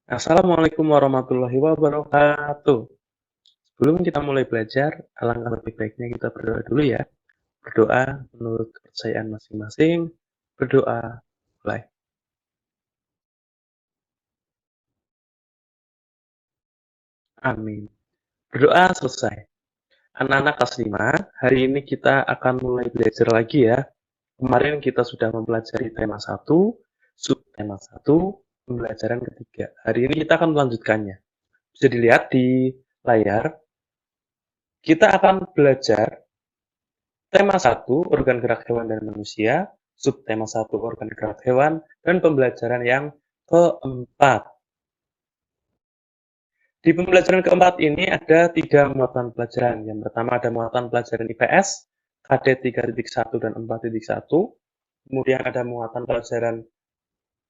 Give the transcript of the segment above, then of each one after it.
Assalamualaikum warahmatullahi wabarakatuh. Sebelum kita mulai belajar, alangkah lebih baiknya kita berdoa dulu ya. Berdoa menurut kepercayaan masing-masing. Berdoa mulai. Amin. Berdoa selesai. Anak-anak kelas 5, hari ini kita akan mulai belajar lagi ya. Kemarin kita sudah mempelajari tema 1, subtema 1, pembelajaran ketiga. Hari ini kita akan melanjutkannya. Bisa dilihat di layar, kita akan belajar tema 1, organ gerak hewan dan manusia, subtema 1, organ gerak hewan, dan pembelajaran yang keempat. Di pembelajaran keempat ini ada 3 muatan pelajaran. Yang pertama ada muatan pelajaran IPS, KD 3.1 dan 4.1. Kemudian ada muatan pelajaran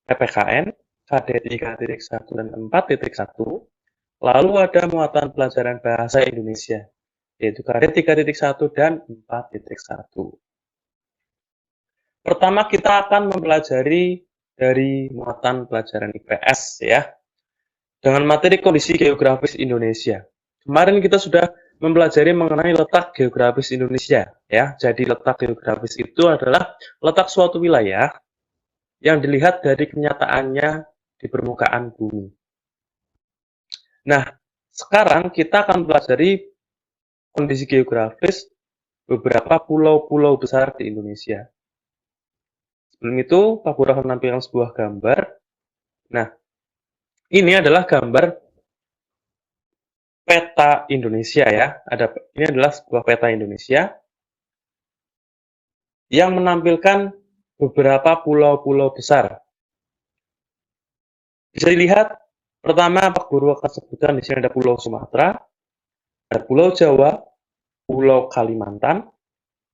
PPKN, KD 3.1 dan 4.1. Lalu ada muatan pelajaran bahasa Indonesia, yaitu KD 3.1 dan 4.1. Pertama kita akan mempelajari dari muatan pelajaran IPS ya, dengan materi kondisi geografis Indonesia. Kemarin kita sudah mempelajari mengenai letak geografis Indonesia ya. Jadi letak geografis itu adalah letak suatu wilayah yang dilihat dari kenyataannya di permukaan bumi. Nah, sekarang kita akan mempelajari kondisi geografis beberapa pulau-pulau besar di Indonesia. Sebelum itu, Pak Pura akan menampilkan sebuah gambar. Nah, ini adalah gambar peta Indonesia ya. Ini adalah sebuah peta Indonesia yang menampilkan beberapa pulau-pulau besar. Bisa dilihat, pertama Pak Guru akan sebutkan di sini ada Pulau Sumatera, ada Pulau Jawa, Pulau Kalimantan,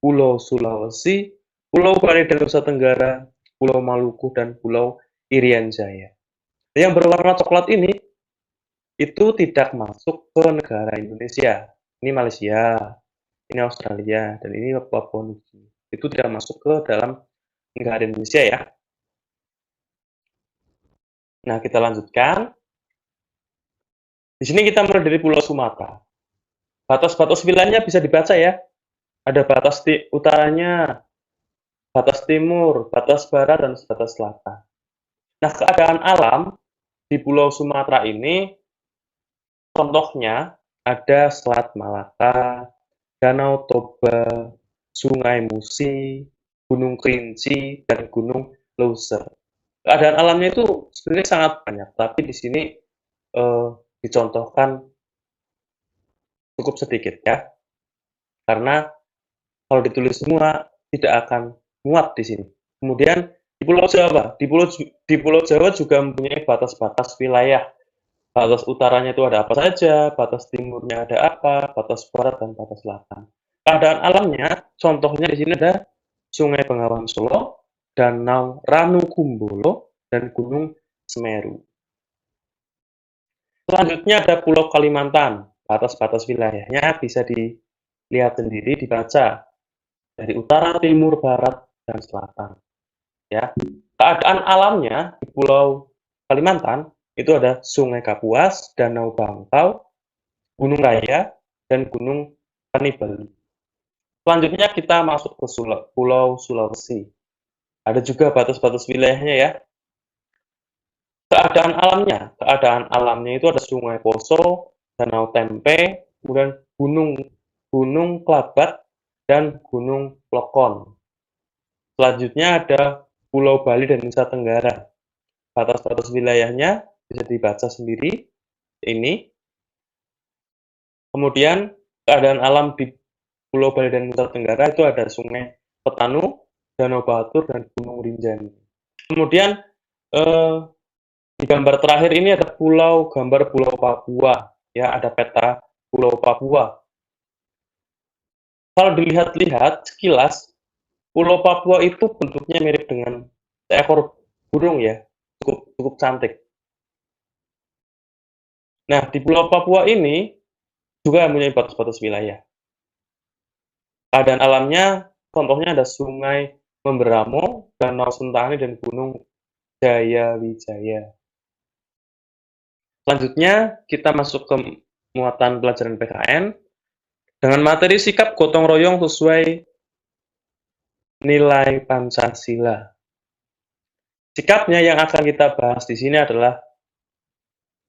Pulau Sulawesi, Pulau Bali dan Nusa Tenggara, Pulau Maluku, dan Pulau Irian Jaya. Yang berwarna coklat ini itu tidak masuk ke negara Indonesia. Ini Malaysia, ini Australia, dan ini Papua Nugini. Itu tidak masuk ke dalam negara Indonesia ya. Nah, kita lanjutkan. Di sini kita mulai dari Pulau Sumatera. Batas-batas wilayahnya bisa dibaca ya. Ada batas utaranya, batas timur, batas barat, dan batas selatan. Nah, keadaan alam di Pulau Sumatera ini, contohnya ada Selat Malaka, Danau Toba, Sungai Musi, Gunung Kerinci, dan Gunung Leuser. Keadaan alamnya itu sebenarnya sangat banyak, tapi di sini dicontohkan cukup sedikit ya, karena kalau ditulis semua tidak akan muat di sini. Kemudian di Pulau Jawa, di Pulau Jawa juga mempunyai batas-batas wilayah. Batas utaranya itu ada apa saja, batas timurnya ada apa, batas barat dan batas selatan. Keadaan alamnya, contohnya di sini ada Sungai Bengawan Solo, Danau Ranu Kumbolo, dan Gunung Semeru. Selanjutnya ada Pulau Kalimantan. Batas-batas wilayahnya bisa dilihat sendiri, dibaca dari utara, timur, barat, dan selatan. Ya, keadaan alamnya di Pulau Kalimantan itu ada Sungai Kapuas, Danau Bangkau, Gunung Raya, dan Gunung Panibali. Selanjutnya kita masuk ke Pulau Sulawesi. Ada juga batas-batas wilayahnya ya. Keadaan alamnya itu ada Sungai Poso, Danau Tempe, kemudian Gunung Kelabat, dan Gunung Lokon. Selanjutnya ada Pulau Bali dan Nusa Tenggara. Batas-batas wilayahnya bisa dibaca sendiri ini. Kemudian keadaan alam di Pulau Bali dan Nusa Tenggara itu ada Sungai Petanu, Danau Batur, dan Gunung Rinjani. Kemudian di gambar terakhir ini ada gambar Pulau Papua, ya ada peta Pulau Papua. Kalau dilihat-lihat sekilas, Pulau Papua itu bentuknya mirip dengan seekor burung ya, cukup cantik. Nah, di Pulau Papua ini juga mempunyai batas-batas wilayah. Keadaan alamnya, contohnya ada Sungai Memberamo, Danau Sentani, dan Gunung Jayawijaya. Selanjutnya, kita masuk ke muatan pelajaran PKN dengan materi sikap gotong royong sesuai nilai Pancasila. Sikapnya yang akan kita bahas di sini adalah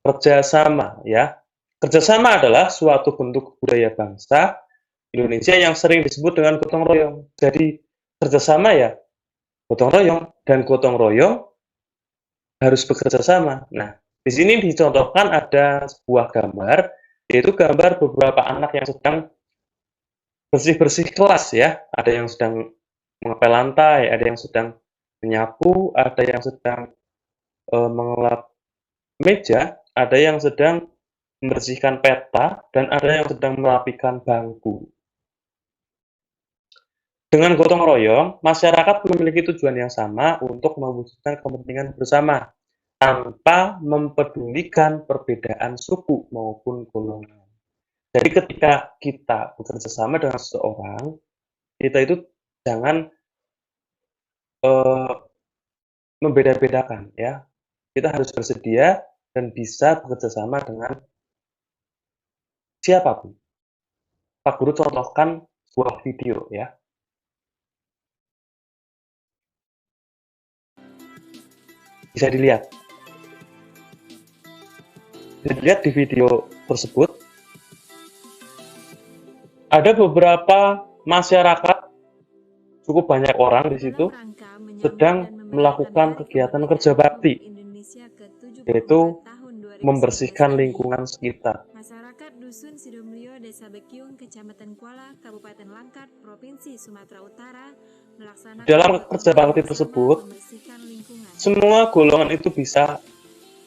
kerjasama, ya. Kerjasama adalah suatu bentuk budaya bangsa Indonesia yang sering disebut dengan gotong royong. Jadi, kerjasama ya gotong royong, dan gotong royong harus bekerja sama. Nah, di sini dicontohkan ada sebuah gambar, yaitu gambar beberapa anak yang sedang bersih-bersih kelas ya. Ada yang sedang mengepel lantai, ada yang sedang menyapu, ada yang sedang mengelap meja, ada yang sedang membersihkan peta, dan ada yang sedang merapikan bangku. Dengan gotong royong, masyarakat memiliki tujuan yang sama untuk mewujudkan kepentingan bersama, tanpa mempedulikan perbedaan suku maupun golongan. Jadi ketika kita bekerja sama dengan seseorang, kita itu jangan membeda-bedakan ya. Kita harus bersedia dan bisa bekerja sama dengan siapapun. Pak Guru contohkan sebuah video ya. Bisa dilihat. Dilihat di video tersebut, ada beberapa masyarakat, cukup banyak orang di situ, sedang melakukan kegiatan kerja bakti, yaitu membersihkan lingkungan sekitar. Masyarakat Dusun Sidomulyo, Desa Bekyung, Kecamatan Kuala, Kabupaten Langkat, Provinsi Sumatera Utara, melaksanakan dalam kerja bakti tersebut, semua golongan itu bisa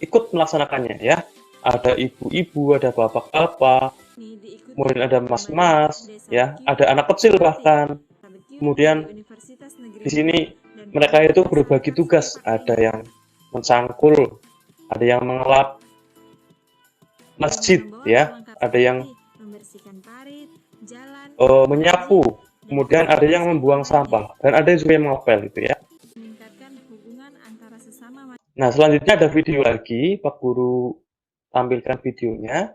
ikut melaksanakannya ya. Ada ibu-ibu, ada bapak-bapak, kemudian ada mas-mas, ya, ada anak kecil bahkan. Kemudian di sini mereka itu berbagi tugas, ada yang mencangkul, ada yang mengelap masjid, ya, ada yang menyapu, kemudian ada yang membuang sampah, dan ada juga yang mengepel itu ya. Nah, selanjutnya ada video lagi, Pak Guru tampilkan videonya.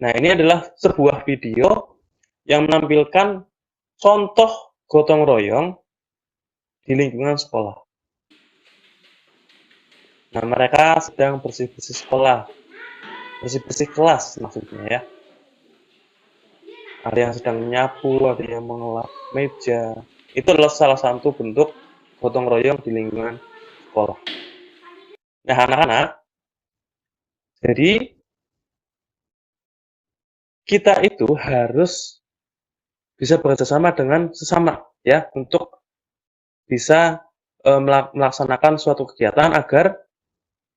Nah, ini adalah sebuah video yang menampilkan contoh gotong royong di lingkungan sekolah. Nah, mereka sedang bersih-bersih sekolah, bersih-bersih kelas maksudnya ya. Ada yang sedang menyapu, ada yang mengelap meja. Itu adalah salah satu bentuk gotong royong di lingkungan sekolah. Nah, anak-anak, jadi kita itu harus bisa bekerja sama dengan sesama ya untuk bisa melaksanakan suatu kegiatan agar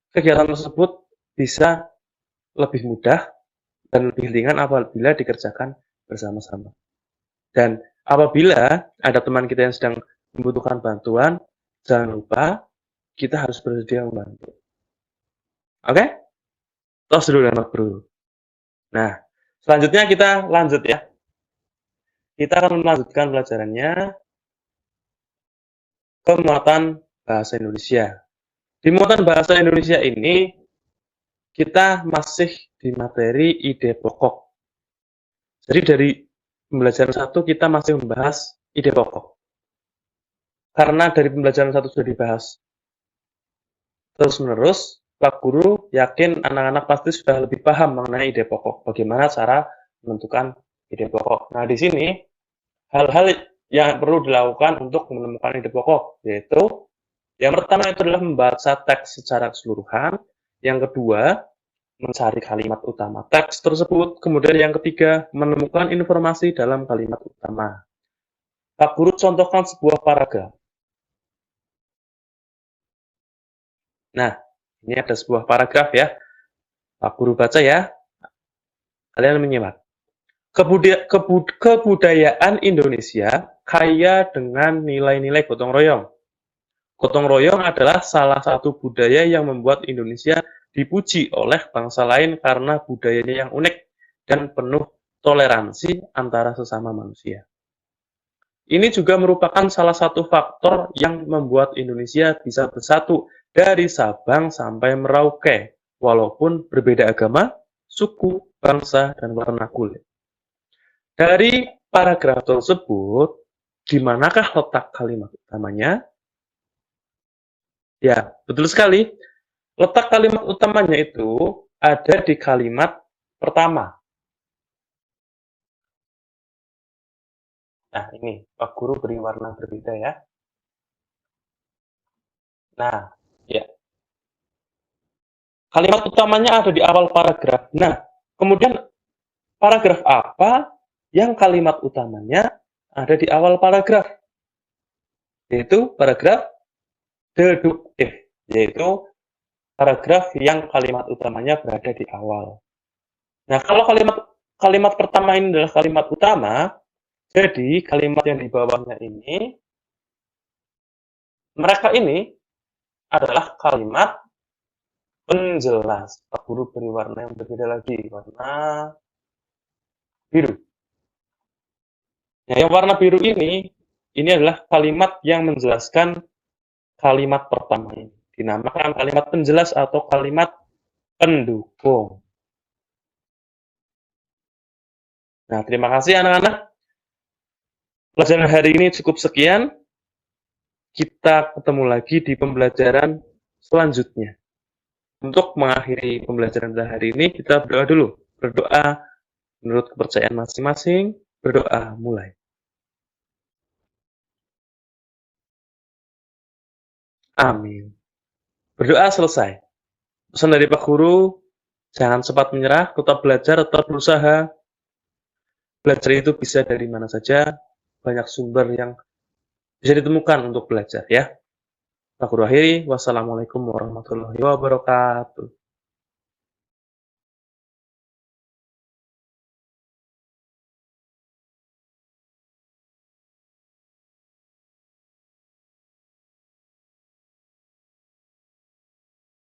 kegiatan tersebut bisa lebih mudah dan lebih ringan apabila dikerjakan bersama-sama. Dan apabila ada teman kita yang sedang membutuhkan bantuan, jangan lupa kita harus bersedia membantu. Oke? Tos dulu ya, Bro. Nah, selanjutnya kita lanjut ya. Kita akan melanjutkan pelajarannya ke muatan bahasa Indonesia. Di muatan bahasa Indonesia ini, kita masih di materi ide pokok. Jadi dari pembelajaran 1 kita masih membahas ide pokok. Karena dari pembelajaran 1 sudah dibahas terus-menerus, Pak Guru yakin anak-anak pasti sudah lebih paham mengenai ide pokok. Bagaimana cara menentukan ide pokok. Nah, di sini hal-hal yang perlu dilakukan untuk menemukan ide pokok, yaitu yang pertama itu adalah membaca teks secara keseluruhan, yang kedua mencari kalimat utama teks tersebut, kemudian yang ketiga menemukan informasi dalam kalimat utama. Pak Guru contohkan sebuah paragraf. Nah, ini ada sebuah paragraf ya. Pak Guru baca ya. Kalian menyimak. Kebudayaan Indonesia kaya dengan nilai-nilai gotong royong. Gotong royong adalah salah satu budaya yang membuat Indonesia dipuji oleh bangsa lain karena budayanya yang unik dan penuh toleransi antara sesama manusia. Ini juga merupakan salah satu faktor yang membuat Indonesia bisa bersatu dari Sabang sampai Merauke walaupun berbeda agama, suku, bangsa, dan warna kulit. Dari paragraf tersebut, di manakah letak kalimat utamanya? Ya, betul sekali. Letak kalimat utamanya itu ada di kalimat pertama. Nah, ini Pak Guru beri warna berbeda ya. Nah, ya. Kalimat utamanya ada di awal paragraf. Nah, kemudian paragraf apa yang kalimat utamanya ada di awal paragraf? Yaitu paragraf deduktif, yaitu paragraf yang kalimat utamanya berada di awal. Nah, kalau kalimat pertama ini adalah kalimat utama, jadi kalimat yang di bawahnya ini, mereka ini adalah kalimat penjelas. Pak Guru beri warna yang berbeda lagi, warna biru. Nah, yang warna biru ini adalah kalimat yang menjelaskan kalimat pertama ini. Dinamakan kalimat penjelas atau kalimat pendukung. Nah, terima kasih anak-anak. Pelajaran hari ini cukup sekian. Kita ketemu lagi di pembelajaran selanjutnya. Untuk mengakhiri pembelajaran hari ini, kita berdoa dulu. Berdoa menurut kepercayaan masing-masing. Berdoa mulai. Amin. Berdoa selesai. Pesan dari Pak Guru, jangan sempat menyerah, tetap belajar, tetap berusaha. Belajar itu bisa dari mana saja, banyak sumber yang bisa ditemukan untuk belajar ya. Pak Guru akhiri, wassalamualaikum warahmatullahi wabarakatuh.